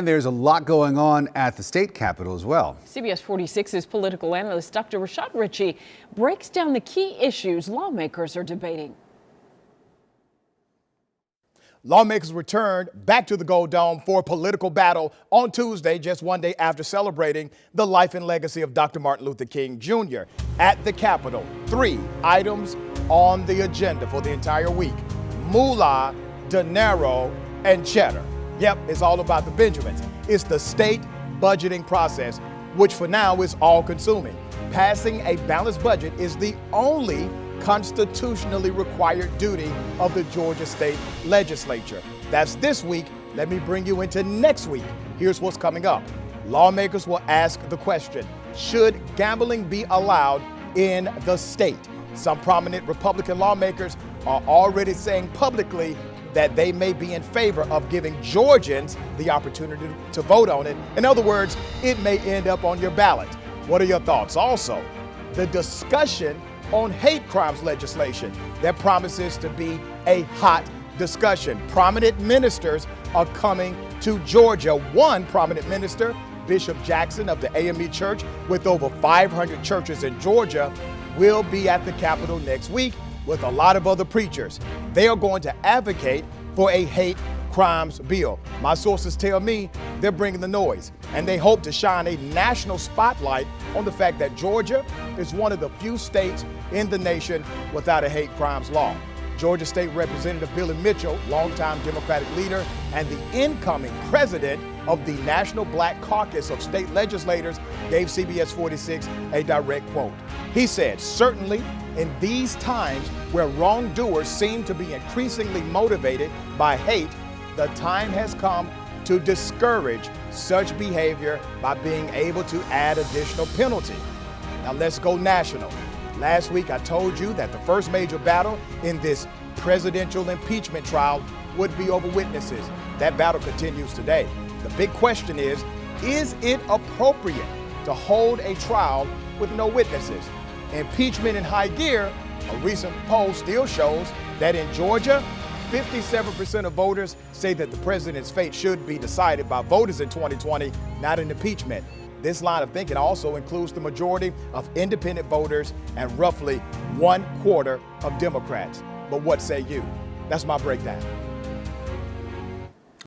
And there's a lot going on at the state capitol as well. CBS 46's political analyst Dr. Rashad Richey breaks down the key issues lawmakers are debating. Lawmakers returned back to the Gold Dome for a political battle on Tuesday, just one day after celebrating the life and legacy of Dr. Martin Luther King Jr. At the Capitol, 3 items on the agenda for the entire week: moolah, dinero, and cheddar. Yep, it's all about the Benjamins. It's the state budgeting process, which for now is all-consuming. Passing a balanced budget is the only constitutionally required duty of the Georgia State Legislature. That's this week. Let me bring you into next week. Here's what's coming up. Lawmakers will ask the question, should gambling be allowed in the state? Some prominent Republican lawmakers are already saying publicly that they may be in favor of giving Georgians the opportunity to vote on it. In other words, it may end up on your ballot. What are your thoughts? Also, the discussion on hate crimes legislation that promises to be a hot discussion. Prominent ministers are coming to Georgia. One prominent minister, Bishop Jackson of the AME Church, with over 500 churches in Georgia, will be at the Capitol next week with a lot of other preachers. They are going to advocate for a hate crimes bill. My sources tell me they're bringing the noise, and they hope to shine a national spotlight on the fact that Georgia is one of the few states in the nation without a hate crimes law. Georgia State Representative Billy Mitchell, longtime Democratic leader and the incoming president of the National Black Caucus of State Legislators, gave CBS 46 a direct quote. He said, "Certainly in these times where wrongdoers seem to be increasingly motivated by hate, the time has come to discourage such behavior by being able to add additional penalty." Now let's go national. Last week I told you that the first major battle in this presidential impeachment trial would be over witnesses. That battle continues today. The big question is it appropriate to hold a trial with no witnesses? Impeachment in high gear. A recent poll still shows that in Georgia, 57% of voters say that the president's fate should be decided by voters in 2020, not an impeachment. This line of thinking also includes the majority of independent voters and roughly 1/4 of Democrats. But what say you? That's my breakdown.